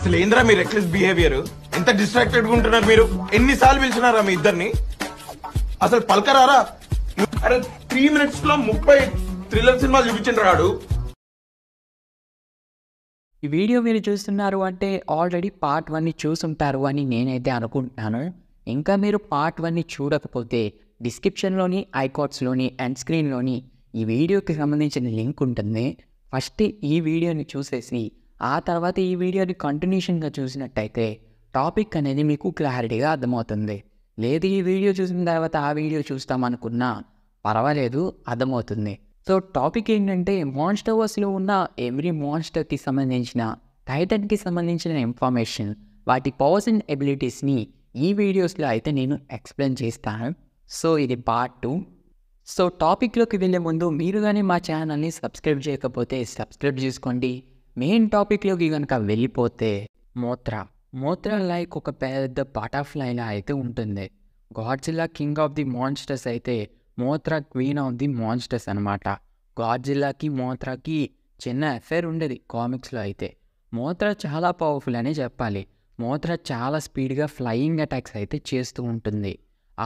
అసలు ఏంద్రా మీ reckless behaviour? ఎంత డిస్ట్రాక్టెడ్ గా ఉంటున్నారు మీరు? ఎన్నిసార్లు పిలిచినారా మీ ఇద్దరిని? అసలు పలకరారా? అరే 3 minutes లో 30 థ్రిల్లర్ సినిమాలు చూపించిన రాడు. ఈ వీడియో మీరు చూస్తున్నారు అంటే ఆల్రెడీ పార్ట్ 1ని చూసుంటారు అని నేనైతే అనుకుంటున్నాను. ఇంకా మీరు పార్ట్ 1ని చూడకపోతే డిస్క్రిప్షన్లోని, ఐకార్డ్స్లోని, ఎండ్ స్క్రీన్లోని ఈ వీడియోకి సంబంధించిన లింక్ ఉంటుంది. ఫస్ట్ ఈ వీడియోని చూసేసి ఆ తర్వాత ఈ వీడియోని కంటిన్యూషన్గా చూసినట్టయితే టాపిక్ అనేది మీకు క్లారిటీగా అర్థమవుతుంది. లేదు ఈ వీడియో చూసిన తర్వాత ఆ వీడియో చూస్తామనుకున్నా పర్వాలేదు, అర్థమవుతుంది. సో టాపిక్ ఏంటంటే మాన్స్టర్ వర్స్లో ఉన్న ఎవ్రీ మాన్స్టర్కి సంబంధించిన, టైటన్కి సంబంధించిన ఇన్ఫర్మేషన్, వాటి పవర్స్ అండ్ ఎబిలిటీస్ని ఈ వీడియోస్లో అయితే నేను ఎక్స్ప్లెయిన్ చేస్తాను. సో ఇది పార్ట్ 2. సో టాపిక్లోకి వెళ్ళే ముందు మీరు కానీ మా ఛానల్ని సబ్స్క్రైబ్ చేయకపోతే సబ్స్క్రైబ్ చేసుకోండి. మెయిన్ టాపిక్లోకి కనుక వెళ్ళిపోతే మోత్రా లైక్ ఒక పెద్ద బటర్ఫ్లైలా అయితే ఉంటుంది. Godzilla king of the monsters అయితే మోత్రా క్వీన్ ఆఫ్ ది మాన్స్టర్స్ అనమాట. గాడ్జిల్లాకి మోత్రాకి చిన్న అఫేర్ ఉండేది కామిక్స్లో. అయితే మోత్రా చాలా పవర్ఫుల్ అనే చెప్పాలి. మోత్రా చాలా స్పీడ్గా ఫ్లయింగ్ అటాక్స్ అయితే చేస్తూ ఉంటుంది.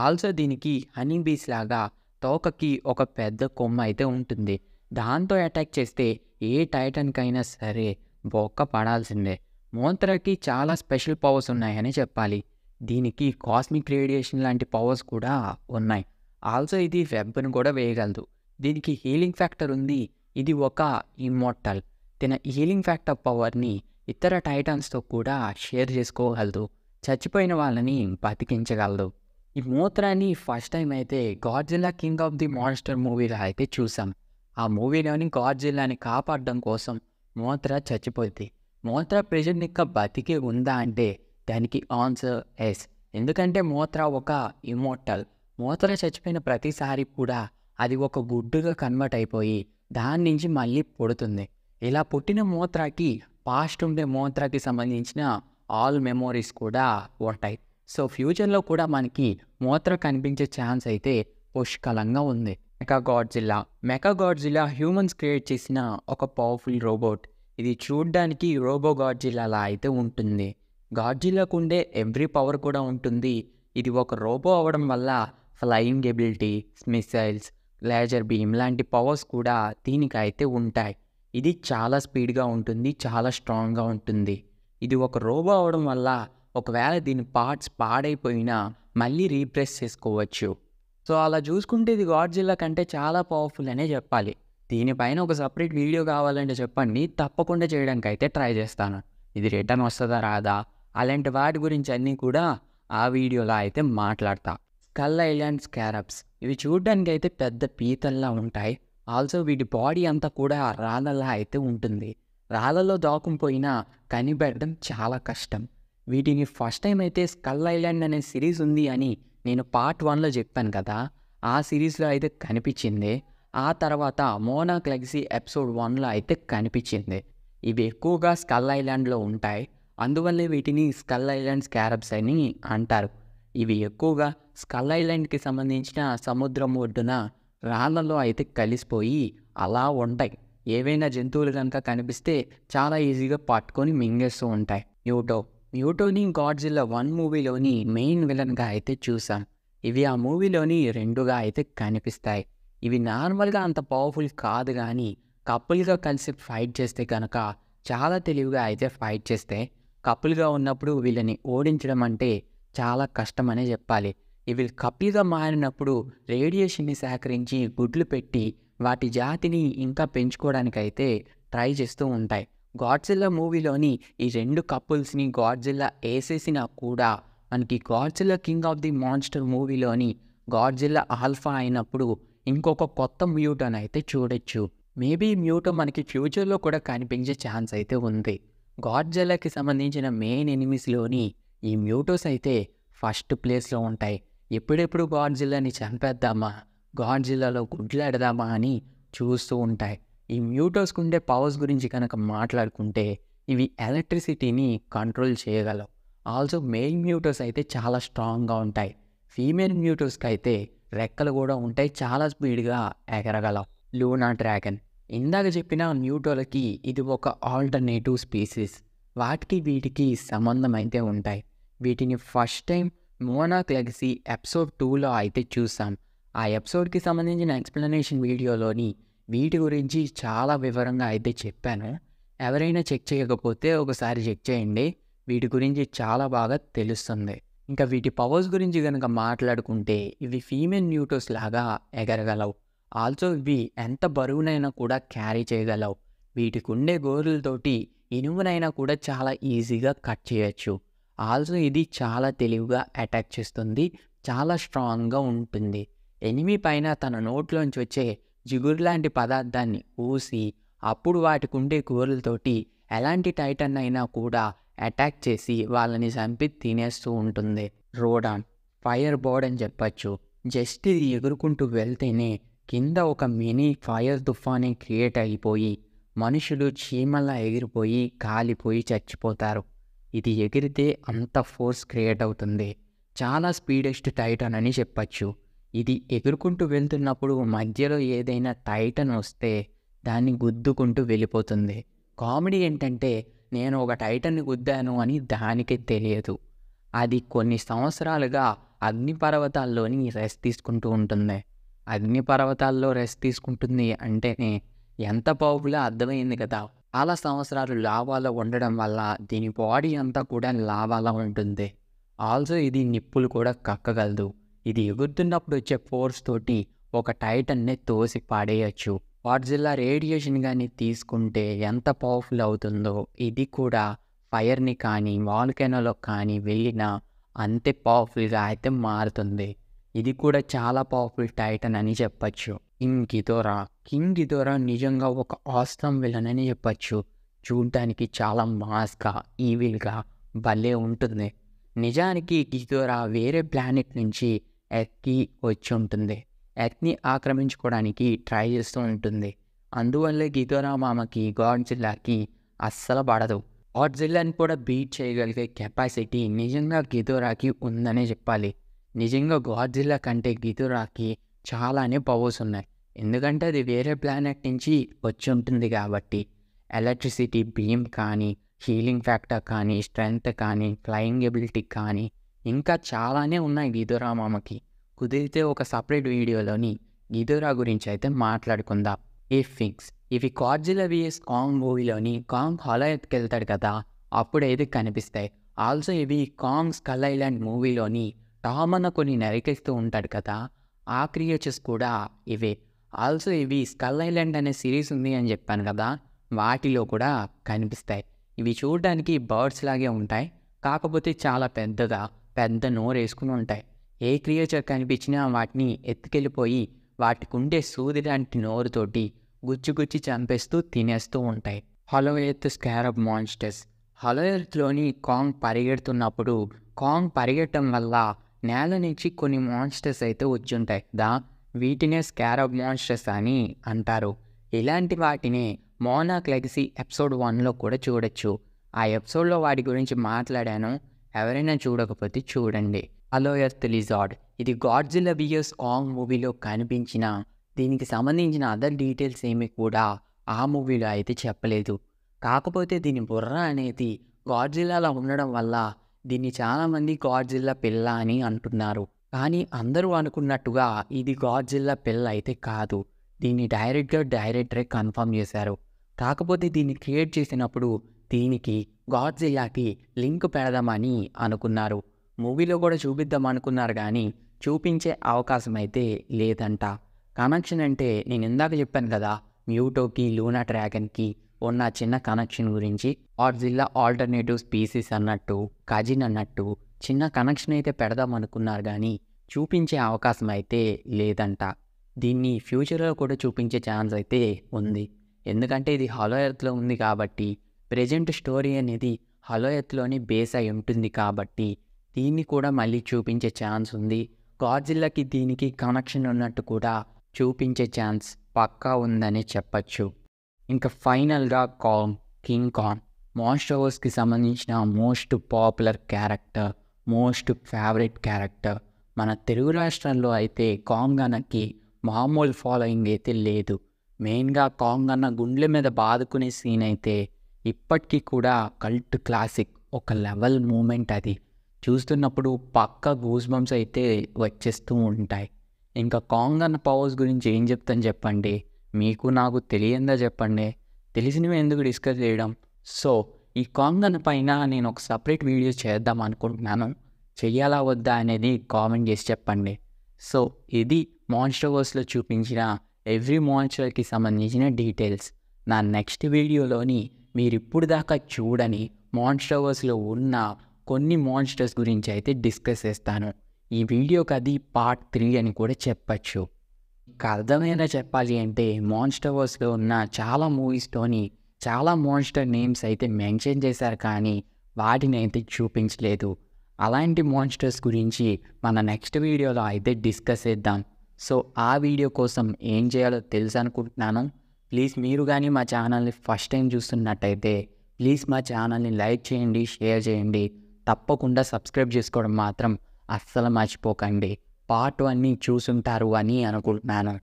ఆల్సో దీనికి హనీ బీస్ లాగా తోకకి ఒక పెద్ద కొమ్మ అయితే ఉంటుంది. దాంతో అటాక్ చేస్తే ఏ టైటన్కైనా సరే బొక్క పడాల్సిందే. మోత్రాకి చాలా స్పెషల్ పవర్స్ ఉన్నాయని చెప్పాలి. దీనికి కాస్మిక్ రేడియేషన్ లాంటి పవర్స్ కూడా ఉన్నాయి. ఆల్సో ఇది వెబ్ను కూడా వేయగలదు. దీనికి హీలింగ్ ఫ్యాక్టర్ ఉంది. ఇది ఒక ఇమ్మోర్టల్. తన హీలింగ్ ఫ్యాక్టర్ పవర్ని ఇతర టైటన్స్తో కూడా షేర్ చేసుకోగలదు. చచ్చిపోయిన వాళ్ళని బతికించగలదు. ఈ మోత్రాని ఫస్ట్ టైం అయితే Godzilla king of the monster మూవీలో అయితే చూసాం. ఆ మూవీలోని గాడ్జిల్లాని కాపాడడం కోసం మోత్రా చచ్చిపోయింది. మోత్రా ప్రెజెంట్ ఇంకా బతికే ఉందా అంటే దానికి ఆన్సర్ ఎస్. ఎందుకంటే మోత్రా ఒక ఇమ్మోర్టల్. మోత్రా చచ్చిపోయిన ప్రతిసారి కూడా అది ఒక గుడ్డుగా కన్వర్ట్ అయిపోయి దాని నుంచి మళ్ళీ పుడుతుంది. ఇలా పుట్టిన మోత్రాకి పాస్ట్ ఉండే మోత్రాకి సంబంధించిన ఆల్ మెమోరీస్ కూడా ఉంటాయి. సో ఫ్యూచర్లో కూడా మనకి మోత్రా కనిపించే ఛాన్స్ అయితే పుష్కలంగా ఉంది. మెకా గాడ్జిల్లా హ్యూమన్స్ క్రియేట్ చేసిన ఒక పవర్ఫుల్ రోబోట్. ఇది చూడ్డానికి రోబో గాడ్జిల్లాలా అయితే ఉంటుంది. గాడ్జిల్లాకు ఉండే ఎవ్రీ పవర్ కూడా ఉంటుంది. ఇది ఒక రోబో అవ్వడం వల్ల flying ability, missiles, laser beam లాంటి పవర్స్ కూడా దీనికి అయితే ఉంటాయి. ఇది చాలా స్పీడ్గా ఉంటుంది, చాలా స్ట్రాంగ్గా ఉంటుంది. ఇది ఒక రోబో అవ్వడం వల్ల ఒకవేళ దీని పార్ట్స్ పాడైపోయినా మళ్ళీ రీప్లేస్ చేసుకోవచ్చు. సో అలా చూసుకుంటే ఇది గాడ్జిల్లా కంటే చాలా పవర్ఫుల్ అనే చెప్పాలి. దీనిపైన ఒక సపరేట్ వీడియో కావాలంటే చెప్పండి, తప్పకుండా చేయడానికి అయితే ట్రై చేస్తాను. ఇది రిటర్న్ వస్తుందా రాదా అలాంటి వాటి గురించి అన్నీ కూడా ఆ వీడియోలో అయితే మాట్లాడతా. స్కల్ ఐలాండ్ స్కారబ్స్ ఇవి చూడడానికి అయితే పెద్ద పీతల్లా ఉంటాయి. ఆల్సో వీటి బాడీ అంతా కూడా రాళ్ళలా అయితే ఉంటుంది. రాళ్ళలో దాక్కుపోయినా కనిపెట్టడం చాలా కష్టం. వీటిని ఫస్ట్ టైం అయితే స్కల్ ఐలాండ్ అనే సిరీస్ ఉంది అని నేను పార్ట్ 1లో చెప్పాను కదా, ఆ సిరీస్లో అయితే కనిపించింది. ఆ తర్వాత మోనార్క్ లెగసీ ఎపిసోడ్ 1లో అయితే కనిపించింది. ఇవి ఎక్కువగా స్కల్ ఐలాండ్లో ఉంటాయి. అందువల్లే వీటిని స్కల్ ఐలాండ్ స్కారబ్స్ అని అంటారు. ఇవి ఎక్కువగా స్కల్ ఐలాండ్కి సంబంధించిన సముద్రం ఒడ్డున రాళ్ళలో అయితే కలిసిపోయి అలా ఉంటాయి. ఏవైనా జంతువులు కనుక కనిపిస్తే చాలా ఈజీగా పట్టుకొని మింగేస్తూ ఉంటాయి. మ్యూటోని గాడ్జిల్లా 1 మూవీలోని మెయిన్ విలన్గా అయితే చూసాం. ఇవి ఆ మూవీలోని 2గా అయితే కనిపిస్తాయి. ఇవి నార్మల్గా అంత పవర్ఫుల్ కాదు, కానీ కపుల్గా కలిసి ఫైట్ చేస్తే కనుక చాలా తెలివిగా అయితే ఫైట్ చేస్తే, కపుల్గా ఉన్నప్పుడు వీళ్ళని ఓడించడం అంటే చాలా కష్టమనే చెప్పాలి. ఇవి కపుల్గా మారినప్పుడు రేడియేషన్ని సేకరించి గుడ్లు పెట్టి వాటి జాతిని ఇంకా పెంచుకోవడానికైతే ట్రై చేస్తూ ఉంటాయి. గాడ్జిల్లా మూవీలోని ఈ 2 కపుల్స్ని గాడ్జిల్లా వేసేసినా కూడా మనకి Godzilla king of the monster మూవీలోని గాడ్జిల్లా ఆల్ఫా అయినప్పుడు ఇంకొక కొత్త మ్యూటోని అయితే చూడొచ్చు. మేబీ మ్యూటో మనకి ఫ్యూచర్లో కూడా కనిపించే ఛాన్స్ అయితే ఉంది. గాడ్జిల్లాకి సంబంధించిన మెయిన్ ఎనిమీస్లోని ఈ మ్యూటోస్ అయితే ఫస్ట్ ప్లేస్లో ఉంటాయి. ఎప్పుడెప్పుడు గాడ్జిల్లాని చంపేద్దామా, గాడ్జిల్లాలో గుడ్లాడదామా అని చూస్తూ ఉంటాయి. ఈ మ్యూటోస్కి ఉండే పవర్స్ గురించి కనుక మాట్లాడుకుంటే ఇవి ఎలక్ట్రిసిటీని కంట్రోల్ చేయగలవు. ఆల్సో మేల్ మ్యూటోస్ అయితే చాలా స్ట్రాంగ్గా ఉంటాయి. ఫీమేల్ మ్యూటోస్కి అయితే రెక్కలు కూడా ఉంటాయి, చాలా స్పీడ్గా ఎగరగలవు. లూనా డ్రాగన్ ఇందాక చెప్పిన మ్యూటోలకి ఇది ఒక ఆల్టర్నేటివ్ స్పీసీస్. వాటికి వీటికి సంబంధం అయితే ఉంటాయి. వీటిని first time monarch legacy episode 2లో అయితే చూసాం. ఆ ఎపిసోడ్కి సంబంధించిన ఎక్స్ప్లెనేషన్ వీడియోలోని వీటి గురించి చాలా వివరంగా అయితే చెప్పాను. ఎవరైనా చెక్ చేయకపోతే ఒకసారి చెక్ చేయండి. వీటి గురించి చాలా బాగా తెలుస్తుంది. ఇంకా వీటి పవర్స్ గురించి కనుక మాట్లాడుకుంటే ఇవి ఫీమేల్ న్యూటోస్ లాగా ఎగరగలవు. ఆల్సో ఇవి ఎంత బరువునైనా కూడా క్యారీ చేయగలవు. వీటికి ఉండే గోరులతోటి ఇనుమునైనా కూడా చాలా ఈజీగా కట్ చేయొచ్చు. ఆల్సో ఇది చాలా తెలివిగా అటాక్ చేస్తుంది, చాలా స్ట్రాంగ్గా ఉంటుంది. ఎనిమి పైన తన నోట్లోంచి వచ్చే జిగురు లాంటి పదార్థాన్ని ఊసి అప్పుడు వాటికి ఉండే గోరులతోటి ఎలాంటి టైటన్ అయినా కూడా అటాక్ చేసి వాళ్ళని చంపి తినేస్తూ ఉంటుంది. రోడాన్ ఫైర్ బోర్డ్ అని చెప్పచ్చు. జస్ట్ ఇది ఎగురుకుంటూ వెళ్తేనే కింద ఒక మినీ ఫైర్ తుఫానే క్రియేట్ అయిపోయి మనుషులు చీమల్లా ఎగిరిపోయి కాలిపోయి చచ్చిపోతారు. ఇది ఎగిరితే అంత ఫోర్స్ క్రియేట్ అవుతుంది. చాలా స్పీడెస్ట్ టైటన్ అని చెప్పచ్చు. ఇది ఎగురుకుంటూ వెళ్తున్నప్పుడు మధ్యలో ఏదైనా టైటన్ వస్తే దాన్ని గుద్దుకుంటూ వెళ్ళిపోతుంది. కామెడీ ఏంటంటే నేను ఒక టైటన్ని గుద్దాను అని దానికే తెలియదు. అది కొన్ని సంవత్సరాలుగా అగ్నిపర్వతాల్లోని రెస్ట్ తీసుకుంటూ ఉంటుంది. అగ్నిపర్వతాల్లో రెస్ట్ తీసుకుంటుంది అంటేనే ఎంత పవర్ఫుల్లో అర్థమైంది కదా. చాలా సంవత్సరాలు లావాలో ఉండడం వల్ల దీని బాడీ అంతా కూడా లావాలా ఉంటుంది. ఆల్సో ఇది నిప్పులు కూడా కక్కగలదు. ఇది ఎగురుతున్నప్పుడు వచ్చే ఫోర్స్ తోటి ఒక టైటన్ని తోసి పాడేయచ్చు. గాడ్జిల్లా రేడియేషన్ కానీ తీసుకుంటే ఎంత పవర్ఫుల్ అవుతుందో ఇది కూడా ఫైర్ని కానీ వాల్కెనోలో కానీ వెళ్ళినా అంతే పవర్ఫుల్గా అయితే మారుతుంది. ఇది కూడా చాలా పవర్ఫుల్ టైటన్ అని చెప్పచ్చు. కింగ్ గిదోరా నిజంగా ఒక ఆసమ్ విలన్ అని చెప్పచ్చు. చూడ్డానికి చాలా మాస్గా ఈవిల్గా భలే ఉంటుంది. నిజానికి గిదోరా వేరే ప్లానెట్ నుంచి ఎర్త్కి వచ్చి ఉంటుంది. ఎర్త్ని ఆక్రమించుకోవడానికి ట్రై చేస్తూ ఉంటుంది. అందువల్లే గిదోరా మామకి గాడ్జిల్లాకి అస్సలు పడదు. గాడ్జిల్లాని కూడా బీట్ చేయగలిగే కెపాసిటీ నిజంగా గిదోరాకి ఉందనే చెప్పాలి. నిజంగా గాడ్జిల్లా కంటే గిదోరాకి చాలానే పవర్స్ ఉన్నాయి. ఎందుకంటే అది వేరే ప్లానెట్ నుంచి వచ్చి ఉంటుంది కాబట్టి. ఎలక్ట్రిసిటీ బీమ్ కానీ, హీలింగ్ ఫ్యాక్టర్ కానీ, స్ట్రెంగ్త్ కానీ, ఫ్లయింగ్ ఎబిలిటీ కానీ ఇంకా చాలానే ఉన్నాయి గిదోరా మామకి. కుదిరితే ఒక సపరేట్ వీడియోలోని గిదోరా గురించి అయితే మాట్లాడుకుందాం. ఇవి గాడ్జిల్లా vs కాంగ్ మూవీలోని కాంగ్ హలో ఎర్త్కి వెళ్తాడు కదా, అప్పుడైతే కనిపిస్తాయి. ఆల్సో ఇవి కాంగ్ స్కల్ ఐలాండ్ మూవీలోని టామ్ అన్న కొన్ని నరికేస్తూ ఉంటాడు కదా, ఆ క్రియేచర్స్ కూడా ఇవే. ఆల్సో ఇవి స్కల్ ఐలాండ్ అనే సిరీస్ ఉంది అని చెప్పాను కదా, వాటిలో కూడా కనిపిస్తాయి. ఇవి చూడడానికి బర్డ్స్ లాగే ఉంటాయి, కాకపోతే చాలా పెద్ద నోరు వేసుకుని ఉంటాయి. ఏ క్రియేచర్ కనిపించినా వాటిని ఎత్తుకెళ్ళిపోయి వాటికి ఉండే సూది లాంటి నోరుతోటి గుచ్చి చంపేస్తూ తినేస్తూ ఉంటాయి. Hollow earth scarab monsters. Hollow ఎర్త్లోని కాంగ్ పరిగెడుతున్నప్పుడు కాంగ్ పరిగెట్టడం వల్ల నేల నుంచి కొన్ని మాన్స్టర్స్ అయితే వచ్చి ఉంటాయి కదా, వీటినే స్కారబ్ మాన్స్టర్స్ అని అంటారు. ఇలాంటి వాటినే మోనార్క్ లెగసీ ఎపిసోడ్ 1లో కూడా చూడొచ్చు. ఆ ఎపిసోడ్లో వాటి గురించి మాట్లాడాను, ఎవరైనా చూడకపోతే చూడండి. Hello earth lizard. ఇది గాడ్జిల్లా vs కాంగ్ మూవీలో కనిపించిన దీనికి సంబంధించిన అదర్ డీటెయిల్స్ ఏమీ కూడా ఆ మూవీలో అయితే చెప్పలేదు. కాకపోతే దీని బుర్ర అనేది గాడ్జిల్లాలో ఉండడం వల్ల దీన్ని చాలామంది గాడ్జిల్లా పిల్ల అని అంటున్నారు. కానీ అందరూ అనుకున్నట్టుగా ఇది గాడ్జిల్లా పిల్ల అయితే కాదు. దీన్ని డైరెక్టరే కన్ఫర్మ్ చేశారు. కాకపోతే దీన్ని క్రియేట్ చేసినప్పుడు దీనికి గాడ్జిల్లాకి లింక్ పెడదామని అనుకున్నారు. మూవీలో కూడా చూపిద్దాం అనుకున్నారు కానీ చూపించే అవకాశం అయితే లేదంట. కనెక్షన్ అంటే నేను ఇందాక చెప్పాను కదా, మ్యూటోకి లూనా డ్రాగన్కి ఉన్న చిన్న కనెక్షన్ గురించి. గాడ్జిల్లా ఆల్టర్నేటివ్ స్పీసీస్ అన్నట్టు, కజిన్ అన్నట్టు చిన్న కనెక్షన్ అయితే పెడదాం అనుకున్నారు కానీ చూపించే అవకాశం అయితే లేదంట. దీన్ని ఫ్యూచర్లో కూడా చూపించే ఛాన్స్ అయితే ఉంది. ఎందుకంటే ఇది హలో ఎర్త్లో ఉంది కాబట్టి, ప్రజెంట్ స్టోరీ అనేది హలో ఎర్త్లోనే బేస్ అయి ఉంటుంది కాబట్టి దీన్ని కూడా మళ్ళీ చూపించే ఛాన్స్ ఉంది. గాడ్జిల్లాకి దీనికి కనెక్షన్ ఉన్నట్టు కూడా చూపించే ఛాన్స్ పక్కా ఉందని చెప్పచ్చు. ఇంకా ఫైనల్గా కింగ్ కాంగ్ మాన్స్టర్స్కి సంబంధించిన most popular character, most favourite character. మన తెలుగు రాష్ట్రాల్లో అయితే కాంగ్ అన్నకి మామూలు ఫాలోయింగ్ అయితే లేదు. మెయిన్గా కాంగ్ అన్న గుండెల మీద బాదుకునే సీన్ అయితే ఇప్పటికీ కూడా కల్ట్ క్లాసిక్, ఒక లెవెల్ మూమెంట్ అది. చూస్తున్నప్పుడు పక్కా గూస్ బంప్స్ అయితే వచ్చేస్తూ ఉంటాయి. ఇంకా కాంగ్ అన్న పవర్స్ గురించి ఏం చెప్తాను చెప్పండి? మీకు నాకు తెలియందా చెప్పండి? తెలిసినవి ఎందుకు డిస్కస్ చేయడం? సో ఈ కాంగ్ అన్న పైన నేను ఒక సపరేట్ వీడియో చేద్దాం అనుకుంటున్నాను. చెయ్యాలా వద్దా అనేది కామెంట్ చేసి చెప్పండి. సో ఇది మాన్స్టర్వర్స్లో చూపించిన ఎవ్రీ మాన్స్టర్కి సంబంధించిన డీటెయిల్స్. నా నెక్స్ట్ వీడియోలోని మీరు ఇప్పుడు దాకా చూడని మాన్స్టర్వర్స్లో ఉన్న కొన్ని మాన్స్టర్స్ గురించి అయితే డిస్కస్ చేస్తాను. ఈ వీడియోకి అది పార్ట్ 3 అని కూడా చెప్పచ్చు. ఇంకా అర్థమైనా చెప్పాలి అంటే మాన్స్టర్వర్స్లో ఉన్న చాలా మూవీస్లోని చాలా మాన్స్టర్ నేమ్స్ అయితే మెన్షన్ చేశారు, కానీ వాటిని అయితే చూపించలేదు. అలాంటి మాన్స్టర్స్ గురించి మన నెక్స్ట్ వీడియోలో అయితే డిస్కస్ చేద్దాం. సో ఆ వీడియో కోసం ఏం చేయాలో తెలుసు అనుకుంటున్నాను. ప్లీజ్ మీరు కానీ మా ఛానల్ని ఫస్ట్ టైం చూస్తున్నట్టయితే ప్లీజ్ మా ఛానల్ని లైక్ చేయండి, షేర్ చేయండి. తప్పకుండా సబ్స్క్రైబ్ చేసుకోవడం మాత్రం అస్సలు మర్చిపోకండి. పార్ట్ 1 చూసుంటారు అని అనుకుంటున్నాను.